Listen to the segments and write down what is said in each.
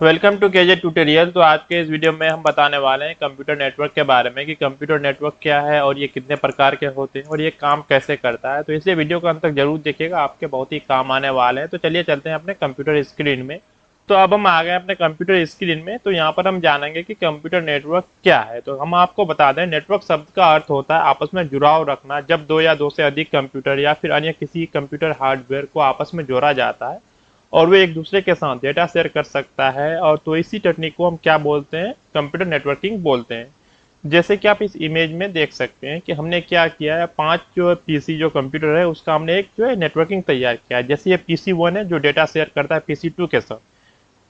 Welcome to KJ tutorial. तो आज के इस वीडियो में हम बताने वाले हैं कंप्यूटर नेटवर्क के बारे में कि कंप्यूटर नेटवर्क क्या है और ये कितने प्रकार के होते हैं और ये काम कैसे करता है। तो इसलिए वीडियो को अंत तक जरूर देखिएगा, आपके बहुत ही काम आने वाले हैं। तो चलिए चलते हैं अपने कंप्यूटर स्क्रीन में। तो अब हम आ गए अपने कंप्यूटर स्क्रीन में। तो यहाँ पर हम जानेंगे कि कंप्यूटर नेटवर्क क्या है। तो हम आपको बता दें, नेटवर्क शब्द का अर्थ होता है आपस में जुड़ाव रखना। जब दो या दो से अधिक कंप्यूटर या फिर अन्य किसी कंप्यूटर हार्डवेयर को आपस में जोड़ा जाता है और वो एक दूसरे के साथ डेटा शेयर कर सकता है, और तो इसी टेक्निक को हम क्या बोलते हैं, कंप्यूटर नेटवर्किंग बोलते हैं। जैसे कि आप इस इमेज में देख सकते हैं कि हमने क्या किया है, 5 जो पीसी जो कंप्यूटर है उसका हमने एक जो है नेटवर्किंग तैयार किया है। जैसे ये पीसी 1 है जो डेटा शेयर करता है पीसी 2 के साथ,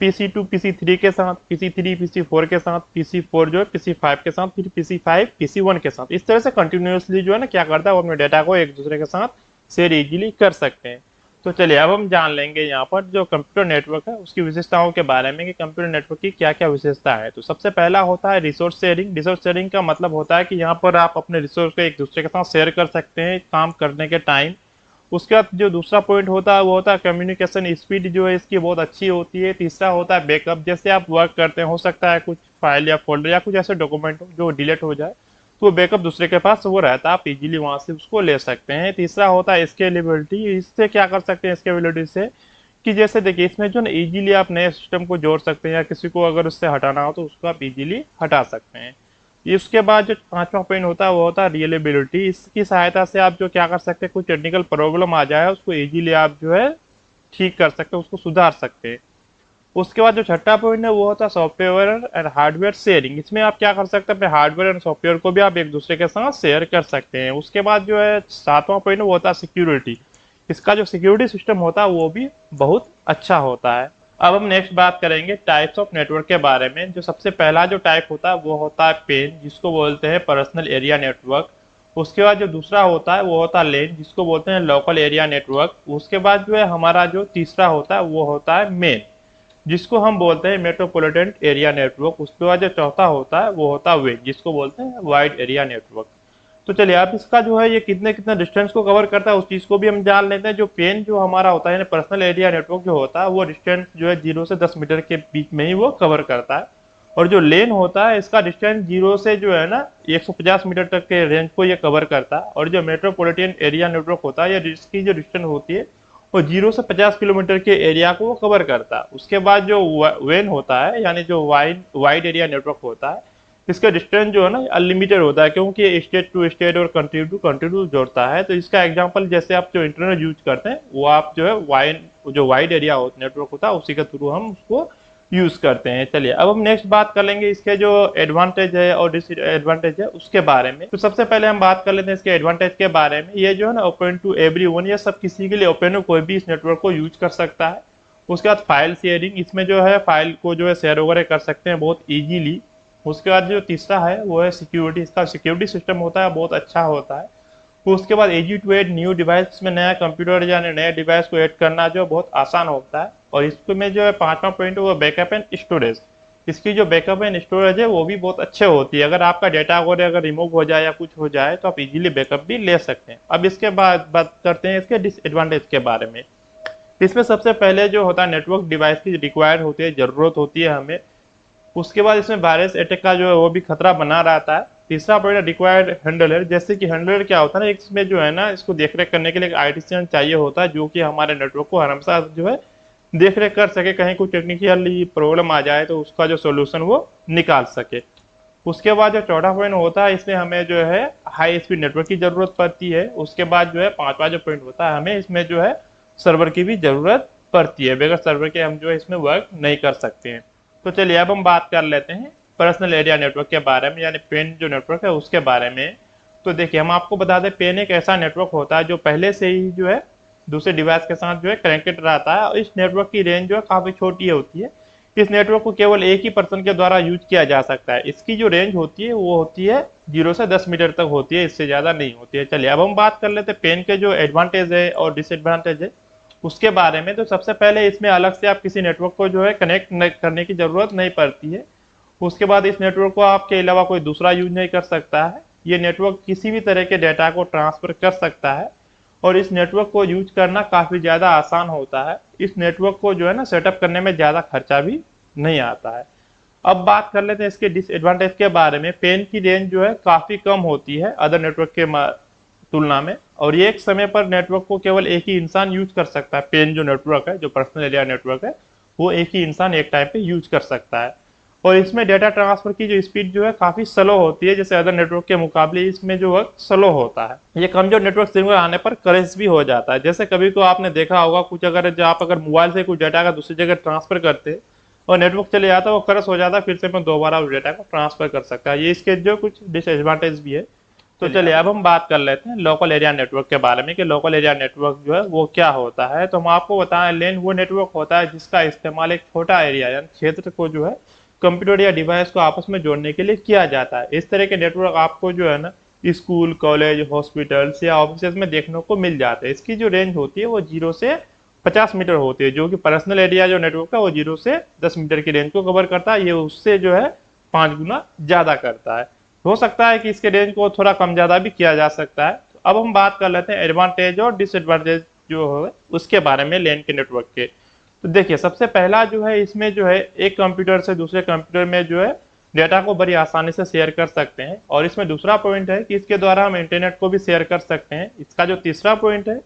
पीसी 2 पीसी 3 के साथ, पीसी 3 पीसी 4 के साथ, पीसी 4 जो है पीसी 5 के साथ, फिर पीसी 5 पीसी 1 के साथ। इस तरह से कंटिन्यूसली जो है ना क्या करता है, वो अपने डेटा को एक दूसरे के साथ शेयर इजीली कर सकते हैं। तो चलिए अब हम जान लेंगे यहाँ पर जो कंप्यूटर नेटवर्क है उसकी विशेषताओं के बारे में कि कंप्यूटर नेटवर्क की क्या क्या विशेषता है। तो सबसे पहला होता है रिसोर्स शेयरिंग। रिसोर्स शेयरिंग का मतलब होता है कि यहाँ पर आप अपने रिसोर्स को एक दूसरे के साथ शेयर कर सकते हैं काम करने के टाइम। उसके बाद जो दूसरा पॉइंट होता है वो होता है कम्युनिकेशन स्पीड, जो है इसकी बहुत अच्छी होती है। तीसरा होता है बैकअप। जैसे आप वर्क करते हैं, हो सकता है कुछ फाइल या फोल्डर या कुछ ऐसे डॉक्यूमेंट हो जो डिलीट हो जाए, तो वो बैकअप दूसरे के पास वो रहता है, आप इजीली वहां से उसको ले सकते हैं। तीसरा होता है स्केलेबिलिटी। इससे क्या कर सकते हैं स्केलेबिलिटी से, कि जैसे देखिए इसमें जो ना इजीली आप नए सिस्टम को जोड़ सकते हैं या किसी को अगर उससे हटाना हो तो उसको आप इजीली हटा सकते हैं। इसके बाद जो पांचवा पॉइंट होता है वो होता है रियलेबिलिटी। इसकी सहायता से आप जो क्या कर सकते हैं, कोई टेक्निकल प्रॉब्लम आ जाए उसको इजीली आप जो है ठीक कर सकते हैं, उसको सुधार सकते हैं। उसके बाद जो छठा पॉइंट है वो होता है सॉफ्टवेयर एंड हार्डवेयर शेयरिंग। इसमें आप क्या कर सकते हैं, अपने हार्डवेयर एंड सॉफ्टवेयर को भी आप एक दूसरे के साथ शेयर कर सकते हैं। उसके बाद जो है सातवां पॉइंट वो होता है सिक्योरिटी। इसका जो सिक्योरिटी सिस्टम होता है वो भी बहुत अच्छा होता है। अब हम नेक्स्ट बात करेंगे टाइप्स ऑफ नेटवर्क के बारे में। जो सबसे पहला जो टाइप होता है वो होता है पेन, जिसको बोलते हैं पर्सनल एरिया नेटवर्क। उसके बाद जो दूसरा होता है वो होता है लेन, जिसको बोलते हैं लोकल एरिया नेटवर्क। उसके बाद जो है हमारा जो तीसरा होता है वो होता है मेन, जिसको हम बोलते हैं मेट्रोपॉलिटन एरिया नेटवर्क। उसके बाद जो चौथा होता है वो होता है वेन, जिसको बोलते हैं वाइड एरिया नेटवर्क। तो चलिए आप इसका जो है ये कितने कितने डिस्टेंस को कवर करता है उस चीज को भी हम जान लेते हैं। जो पेन जो हमारा होता है पर्सनल एरिया नेटवर्क जो होता है वो डिस्टेंस जो है 0 से 10 मीटर के बीच में ही वो कवर करता है। और जो लेन होता है इसका डिस्टेंस 0 से जो है ना 150 मीटर तक के रेंज को ये कवर करता है। और जो मेट्रोपॉलिटन एरिया नेटवर्क होता है ये इसकी जो डिस्टेंस होती है वो 0 से 50 किलोमीटर के एरिया को वो कवर करता है। उसके बाद जो वेन होता है यानी जो वाइड वाइड एरिया नेटवर्क होता है, इसका डिस्टेंस जो है ना अनलिमिटेड होता है, क्योंकि ये स्टेट टू स्टेट और कंट्री टू कंट्री जोड़ता है। तो इसका एग्जांपल जैसे आप जो इंटरनेट यूज करते हैं वो आप जो है वाइड एरिया नेटवर्क होता है उसी के थ्रू हम उसको यूज करते हैं। चलिए अब हम नेक्स्ट बात कर लेंगे इसके जो एडवांटेज है और डिसएडवांटेज है उसके बारे में। तो सबसे पहले हम बात कर लेते हैं इसके एडवांटेज के बारे में। ये जो है ना ओपन टू एवरीवन, ये सब किसी के लिए ओपन है, कोई भी इस नेटवर्क को यूज कर सकता है। उसके बाद फाइल शेयरिंग, इसमें जो है फाइल को जो है शेयर वगैरह कर सकते हैं बहुत इजीली। उसके बाद जो तीसरा है वो है सिक्योरिटी। इसका सिक्योरिटी सिस्टम होता है बहुत अच्छा होता है। उसके बाद easy to add new device में नया कंप्यूटर या नए डिवाइस को ऐड करना जो बहुत आसान होता है। और इसमें जो है पांचवा पॉइंट वो बैकअप एंड स्टोरेज। इसकी जो बैकअप एंड स्टोरेज है वो भी बहुत अच्छे होती है। अगर आपका डेटा वगैरह अगर रिमूव हो जाए या कुछ हो जाए तो आप इजीली बैकअप भी ले सकते हैं। अब इसके बाद बात करते हैं इसके डिसएडवांटेज के बारे में। इसमें सबसे पहले जो होता है नेटवर्क डिवाइस की रिक्वायर्ड होती है, जरूरत होती है हमें। उसके बाद इसमें वायरस अटैक का जो है वो भी खतरा बना रहता है। तीसरा पॉइंट रिक्वायर्ड हैंडलर। जैसे कि हैंडलर क्या होता है ना, इसमें जो है ना इसको देखरेख करने के लिए एक आईटीसीएन चाहिए होता है जो कि हमारे नेटवर्क को हमेशा जो है देखरेख कर सके, कहीं कोई टेक्निकली प्रॉब्लम आ जाए तो उसका जो सोल्यूशन वो निकाल सके। उसके बाद जो चौथा पॉइंट होता है इसमें हमें जो है हाई स्पीड नेटवर्क की जरूरत पड़ती है। उसके बाद जो है पांचवा जो पॉइंट होता है हमें इसमें जो है सर्वर की भी जरूरत पड़ती है, बगैर सर्वर के हम जो है इसमें वर्क नहीं कर सकते हैं। तो चलिए अब हम बात कर लेते हैं पर्सनल एरिया नेटवर्क के बारे में, यानी पेन जो नेटवर्क है उसके बारे में। तो देखिए हम आपको बता दें, पेन एक ऐसा नेटवर्क होता है जो पहले से ही जो है दूसरे डिवाइस के साथ जो है कनेक्टेड रहता है। और इस नेटवर्क की रेंज जो है काफी छोटी होती है। इस नेटवर्क को केवल एक ही पर्सन के द्वारा यूज किया जा सकता है। इसकी जो रेंज होती है वो होती है 0 से 10 मीटर तक होती है, इससे ज्यादा नहीं होती है। चलिए अब हम बात कर लेते हैं पेन के जो एडवांटेज है और डिसएडवांटेज है उसके बारे में। तो सबसे पहले इसमें अलग से आप किसी नेटवर्क को जो है कनेक्ट करने की जरूरत नहीं पड़ती है। उसके बाद इस नेटवर्क को आपके अलावा कोई दूसरा यूज नहीं कर सकता है। ये नेटवर्क किसी भी तरह के डेटा को ट्रांसफर कर सकता है और इस नेटवर्क को यूज करना काफी ज्यादा आसान होता है। इस नेटवर्क को जो है ना सेटअप करने में ज्यादा खर्चा भी नहीं आता है। अब बात कर लेते हैं इसके डिसएडवांटेज के बारे में। पेन की रेंज जो है काफ़ी कम होती है अदर नेटवर्क के तुलना में, और ये एक समय पर नेटवर्क को केवल एक ही इंसान यूज कर सकता है। पेन जो नेटवर्क है, जो पर्सनल एरिया नेटवर्क है, वो एक ही इंसान एक टाइम पे यूज कर सकता है। और इसमें डेटा ट्रांसफर की जो स्पीड जो है काफ़ी स्लो होती है, जैसे अदर नेटवर्क के मुकाबले इसमें जो वक्त स्लो होता है। ये कमजोर नेटवर्क सिग्नल आने पर क्रैश भी हो जाता है। जैसे कभी तो आपने देखा होगा कुछ, अगर आप मोबाइल से कुछ डेटा का दूसरी जगह ट्रांसफर करते और नेटवर्क चले जाता है, वो क्रैश हो जाता है, फिर से मैं दोबारा उस डेटा को ट्रांसफर कर सकता है। ये इसके जो कुछ डिसएडवांटेज भी है। तो चलिए अब हम बात कर लेते हैं लोकल एरिया नेटवर्क के बारे में कि लोकल एरिया नेटवर्क जो है वो क्या होता है। तो हम आपको बताएं, लेन वो नेटवर्क होता है जिसका इस्तेमाल एक छोटा एरिया यानी क्षेत्र को जो है कंप्यूटर या डिवाइस को आपस में जोड़ने के लिए किया जाता है। इस तरह के नेटवर्क आपको जो है ना स्कूल, कॉलेज, हॉस्पिटल्स या ऑफिस में देखने को मिल जाते हैं। इसकी जो रेंज होती है वो 0 से 50 मीटर होती है, जो कि पर्सनल एरिया जो नेटवर्क है वो 0 से 10 मीटर की रेंज को कवर करता है। ये उससे जो है 5 गुना ज्यादा करता है। हो सकता है कि इसके रेंज को थोड़ा कम ज्यादा भी किया जा सकता है। तो अब हम बात कर लेते हैं एडवांटेज और डिसएडवांटेज जो है उसके बारे में लेन के नेटवर्क के। तो देखिए, सबसे पहला जो है इसमें जो है एक कंप्यूटर से दूसरे कंप्यूटर में जो है डेटा को बड़ी आसानी से शेयर कर सकते हैं। और इसमें दूसरा पॉइंट है कि इसके द्वारा हम इंटरनेट को भी शेयर कर सकते हैं। इसका जो तीसरा पॉइंट है,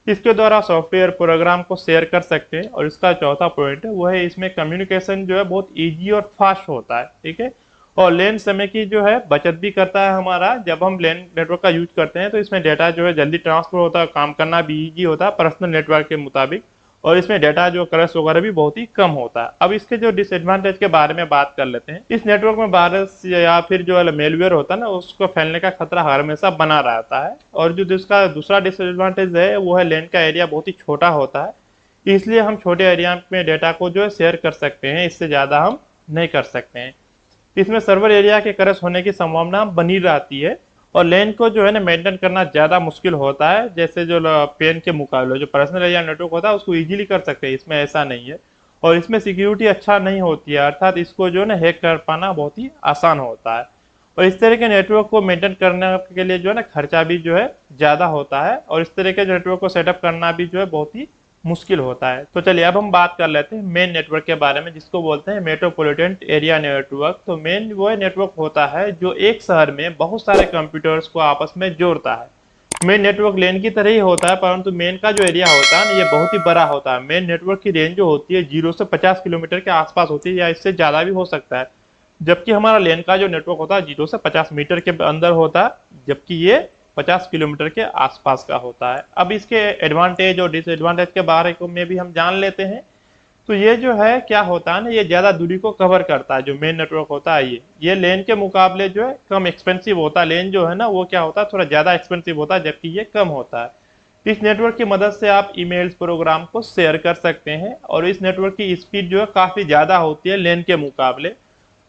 इसके द्वारा सॉफ्टवेयर प्रोग्राम को शेयर कर सकते हैं। और इसका चौथा पॉइंट है वो है इसमें कम्युनिकेशन जो है बहुत ईजी और फास्ट होता है, ठीक है। और लेन समय की जो है बचत भी करता है हमारा। जब हम लेन नेटवर्क का यूज करते हैं तो इसमें डेटा जो है जल्दी ट्रांसफर होता है, काम करना भी ईजी होता है पर्सनल नेटवर्क के मुताबिक। और इसमें डेटा जो क्रैश वगैरह भी बहुत ही कम होता है। अब इसके जो डिसएडवांटेज के बारे में बात कर लेते हैं। इस नेटवर्क में वायरस या फिर जो मेलवेयर होता है ना, उसको फैलने का खतरा हमेशा बना रहता है। और जो इसका दूसरा डिसएडवांटेज है वो है लेन का एरिया बहुत ही छोटा होता है, इसलिए हम छोटे एरिया में डेटा को जो है शेयर कर सकते हैं, इससे ज्यादा हम नहीं कर सकते हैं। इसमें सर्वर एरिया के क्रैश होने की संभावना बनी रहती है। और लेन को जो है ना मेंटेन करना ज़्यादा मुश्किल होता है, जैसे जो पेन के मुकाबले जो पर्सनल एरिया नेटवर्क होता है उसको इजीली कर सकते हैं, इसमें ऐसा नहीं है। और इसमें सिक्योरिटी अच्छा नहीं होती है, अर्थात इसको जो है ना हैक कर पाना बहुत ही आसान होता है। और इस तरह के नेटवर्क को मेंटेन करने के लिए जो है ना खर्चा भी जो है ज़्यादा होता है। और इस तरह के नेटवर्क को सेटअप करना भी जो है बहुत ही मुश्किल होता है। तो चलिए अब हम बात कर लेते हैं मेन नेटवर्क के बारे में, जिसको बोलते हैं मेट्रोपॉलिटन एरिया नेटवर्क। तो मेन वो नेटवर्क होता है जो एक शहर में बहुत सारे कंप्यूटर्स को आपस में जोड़ता है। मेन नेटवर्क लेन की तरह ही होता है, परंतु मेन का जो एरिया होता है ना ये बहुत ही बड़ा होता है। मेन नेटवर्क की रेंज जो होती है 0 से 50 किलोमीटर के आसपास होती है, या इससे ज़्यादा भी हो सकता है। जबकि हमारा लेन का जो नेटवर्क होता है 0 से 50 मीटर के अंदर होता है, जबकि ये 50 किलोमीटर के आसपास का होता है। अब इसके एडवांटेज और डिसएडवांटेज के बारे में भी हम जान लेते हैं। तो ये जो है क्या होता है ना, ये ज्यादा दूरी को कवर करता है। जो मेन नेटवर्क होता है ये लेन के मुकाबले जो है कम एक्सपेंसिव होता है। लेन जो है ना वो क्या होता है, थोड़ा ज्यादा एक्सपेंसिव होता है, जबकि ये कम होता है। इस नेटवर्क की मदद से आप ईमेल्स प्रोग्राम को शेयर कर सकते हैं। और इस नेटवर्क की स्पीड जो है काफी ज्यादा होती है लेन के मुकाबले।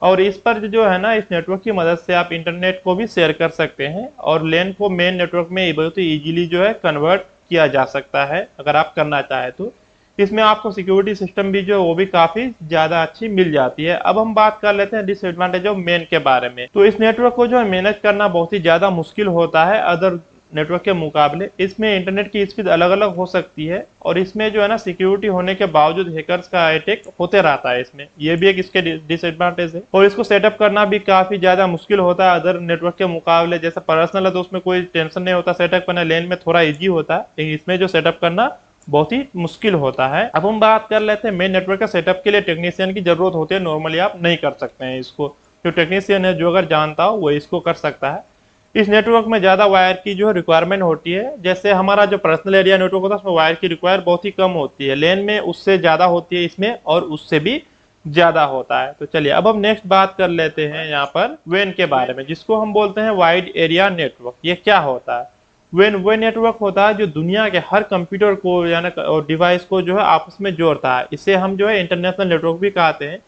और इस पर जो है ना इस नेटवर्क की मदद से आप इंटरनेट को भी शेयर कर सकते हैं। और लेन को मेन नेटवर्क में बहुत ही इजीली जो है कन्वर्ट किया जा सकता है, अगर आप करना चाहे तो। इसमें आपको सिक्योरिटी सिस्टम भी जो है वो भी काफी ज्यादा अच्छी मिल जाती है। अब हम बात कर लेते हैं डिसएडवांटेज ऑफ मेन के बारे में। तो इस नेटवर्क को जो है मैनेज करना बहुत ही ज्यादा मुश्किल होता है अदर नेटवर्क के मुकाबले। इसमें इंटरनेट की स्पीड अलग अलग हो सकती है। और इसमें जो है ना सिक्योरिटी होने के बावजूद हैकर्स का अटैक होते रहता है इसमें, ये भी एक इसके डिसएडवांटेज है। और इसको सेटअप करना भी काफी ज्यादा मुश्किल होता है अदर नेटवर्क के मुकाबले। जैसे पर्सनल है तो उसमें कोई टेंशन नहीं होता सेटअप करना, लेन में थोड़ा ईजी होता है, लेकिन इसमें जो सेटअप करना बहुत ही मुश्किल होता है। अब हम बात कर लेते हैं मेन नेटवर्क का सेटअप के लिए टेक्नीशियन की जरूरत होती है, नॉर्मली आप नहीं कर सकते हैं इसको। जो टेक्नीशियन है जो अगर जानता हो वो इसको कर सकता है। इस नेटवर्क में ज्यादा वायर की जो रिक्वायरमेंट होती है, जैसे हमारा जो पर्सनल एरिया नेटवर्क होता है उसमें वायर की रिक्वायर बहुत ही कम होती है। लेन में उससे ज्यादा होती है इसमें, और उससे भी ज्यादा होता है। तो चलिए अब हम नेक्स्ट बात कर लेते हैं यहाँ पर वेन के बारे में, जिसको हम बोलते हैं वाइड एरिया नेटवर्क। ये क्या होता है? वेन वो नेटवर्क होता है जो दुनिया के हर कंप्यूटर को यानी और डिवाइस को जो है आपस में जोड़ता है। इसे हम जो है इंटरनेशनल नेटवर्क भी कहते हैं,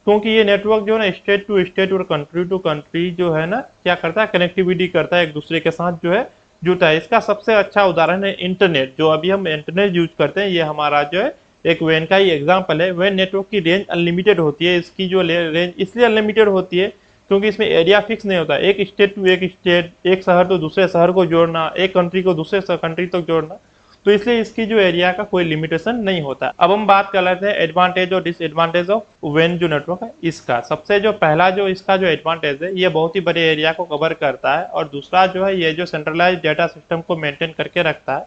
क्योंकि ये नेटवर्क जो है ना स्टेट टू स्टेट और कंट्री टू कंट्री जो है ना क्या करता है, कनेक्टिविटी करता है, एक दूसरे के साथ जो है जुड़ता है। इसका सबसे अच्छा उदाहरण है इंटरनेट। जो अभी हम इंटरनेट यूज करते हैं ये हमारा जो है एक वेन का ही एग्जाम्पल है। वेन नेटवर्क की रेंज अनलिमिटेड होती है। इसकी जो रेंज इसलिए अनलिमिटेड होती है क्योंकि इसमें एरिया फिक्स नहीं होता। एक स्टेट टू एक स्टेट, एक शहर तो दूसरे शहर को जोड़ना, एक कंट्री को दूसरे कंट्री तक जोड़ना, तो इसलिए इसकी जो एरिया का कोई लिमिटेशन नहीं होता। अब हम बात कर लेते हैं एडवांटेज और डिसएडवांटेज ऑफ वेन जो नेटवर्क है इसका। सबसे जो पहला जो इसका जो एडवांटेज है, ये बहुत ही बड़े एरिया को कवर करता है, और दूसरा जो है ये जो सेंट्रलाइज डेटा सिस्टम को मेंटेन करके रखता है,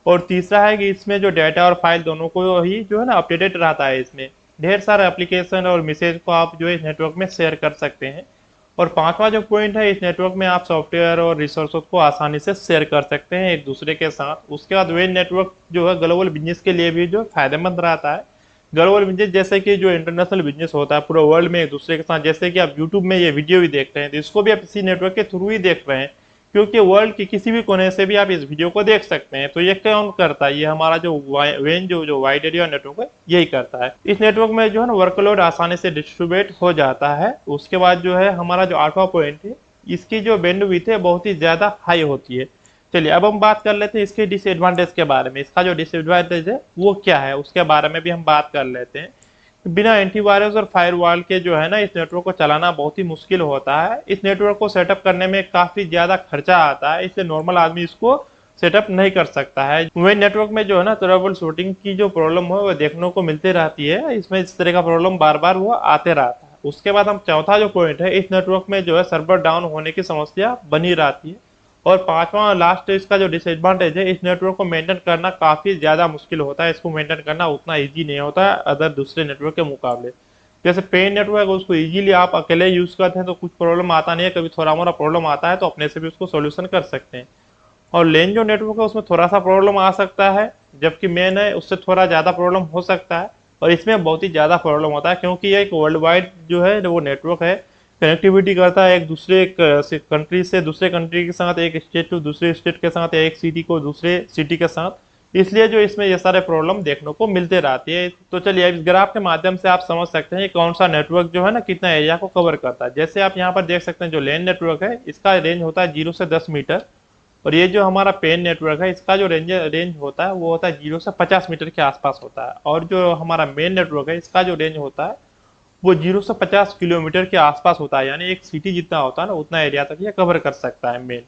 और तीसरा है कि इसमें जो डेटा और फाइल दोनों को ही जो है ना अपडेटेड रहता है। इसमें ढेर सारे एप्लीकेशन और मैसेज को आप जो है इस नेटवर्क में शेयर कर सकते हैं। और पांचवा जो पॉइंट है, इस नेटवर्क में आप सॉफ्टवेयर और रिसोर्सेज को आसानी से शेयर कर सकते हैं एक दूसरे के साथ। उसके बाद वेन नेटवर्क जो है ग्लोबल बिजनेस के लिए भी जो फायदेमंद रहता है। ग्लोबल बिजनेस जैसे कि जो इंटरनेशनल बिजनेस होता है पूरे वर्ल्ड में एक दूसरे के साथ, जैसे कि आप यूट्यूब में ये वीडियो भी देख रहे हैं तो इसको भी आप इसी नेटवर्क के थ्रू ही देख रहे हैं, क्योंकि वर्ल्ड के किसी भी कोने से भी आप इस वीडियो को देख सकते हैं। तो ये कौन करता है, ये हमारा जो वेन जो वाइड एरिया नेटवर्क है यही करता है। इस नेटवर्क में जो है ना वर्कलोड आसानी से डिस्ट्रीब्यूट हो जाता है। उसके बाद जो है हमारा जो आठवां पॉइंट है, इसकी जो बैंडविड्थ है बहुत ही ज्यादा हाई होती है। चलिए अब हम बात कर लेते हैं इसके डिसएडवांटेज के बारे में। इसका जो डिसएडवांटेज है वो क्या है उसके बारे में भी हम बात कर लेते हैं। बिना एंटीवायरस और फायरवॉल के जो है ना इस नेटवर्क को चलाना बहुत ही मुश्किल होता है। इस नेटवर्क को सेटअप करने में काफी ज्यादा खर्चा आता है, इसलिए नॉर्मल आदमी इसको सेटअप नहीं कर सकता है। वही नेटवर्क में जो है ना ट्रबल शूटिंग की जो प्रॉब्लम है वो देखने को मिलती रहती है, इसमें इस तरह का प्रॉब्लम बार बार वो आते रहता है। उसके बाद हम चौथा जो पॉइंट है, इस नेटवर्क में जो है सर्वर डाउन होने की समस्या बनी रहती है। और पांचवा और लास्ट इसका जो डिसएडवांटेज है, इस नेटवर्क को मेंटेन करना काफी ज्यादा मुश्किल होता है। इसको मेंटेन करना उतना इजी नहीं होता है अदर दूसरे नेटवर्क के मुकाबले। जैसे पेन नेटवर्क है उसको इजीली आप अकेले यूज करते हैं तो कुछ प्रॉब्लम आता नहीं है, कभी थोड़ा मोड़ा प्रॉब्लम आता है तो अपने से भी उसको सोल्यूशन कर सकते हैं। और लेन जो नेटवर्क है उसमें थोड़ा सा प्रॉब्लम आ सकता है, जबकि मेन है उससे थोड़ा ज्यादा प्रॉब्लम हो सकता है, और इसमें बहुत ही ज्यादा प्रॉब्लम होता है क्योंकि ये एक वर्ल्ड वाइड जो है वो नेटवर्क है, कनेक्टिविटी करता है एक दूसरे कंट्री से दूसरे कंट्री के साथ, एक स्टेट टू दूसरे स्टेट के साथ, या एक सिटी को दूसरे सिटी के साथ। इसलिए जो इसमें ये सारे प्रॉब्लम देखने को मिलते रहती है। तो चलिए इस ग्राफ के माध्यम से आप समझ सकते हैं कौन सा नेटवर्क जो है ना कितना एरिया को कवर करता है। जैसे आप यहाँ पर देख सकते हैं जो लेन नेटवर्क है इसका रेंज होता है 0 से 10 मीटर, और ये जो हमारा पेन नेटवर्क है इसका जो रेंज होता है वो होता है 0 से 50 मीटर के आसपास होता है। और जो हमारा मेन नेटवर्क है इसका जो रेंज होता है वो 0 से 50 किलोमीटर के आसपास होता है, यानी एक सिटी जितना होता है ना उतना एरिया तक ये कवर कर सकता है मेन।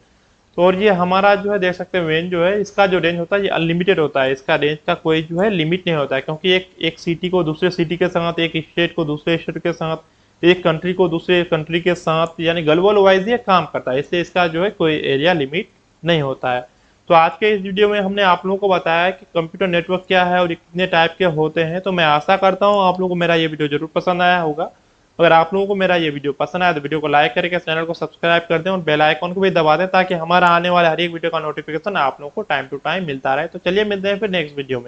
तो और ये हमारा जो है देख सकते हैं मेन जो है इसका जो रेंज होता है ये अनलिमिटेड होता है, इसका रेंज का कोई जो है लिमिट नहीं होता है, क्योंकि एक सिटी को दूसरे सिटी के साथ, एक स्टेट को दूसरे स्टेट के साथ, एक कंट्री को दूसरे कंट्री के साथ, यानी ग्लोबल वाइज ये काम करता है, इसलिए इसका जो है कोई एरिया लिमिट नहीं होता है। तो आज के इस वीडियो में हमने आप लोगों को बताया कि कंप्यूटर नेटवर्क क्या है और कितने टाइप के होते हैं। तो मैं आशा करता हूँ आप लोगों को मेरा ये वीडियो जरूर पसंद आया होगा। अगर आप लोगों को मेरा ये वीडियो पसंद आया तो वीडियो को लाइक करके चैनल को सब्सक्राइब कर दें और बेल आइकन को भी दबा दें, ताकि हमारा आने वाले हर एक वीडियो का नोटिफिकेशन आप लोगों को टाइम टू टाइम मिलता रहे। तो चलिए मिलते हैं फिर नेक्स्ट वीडियो में।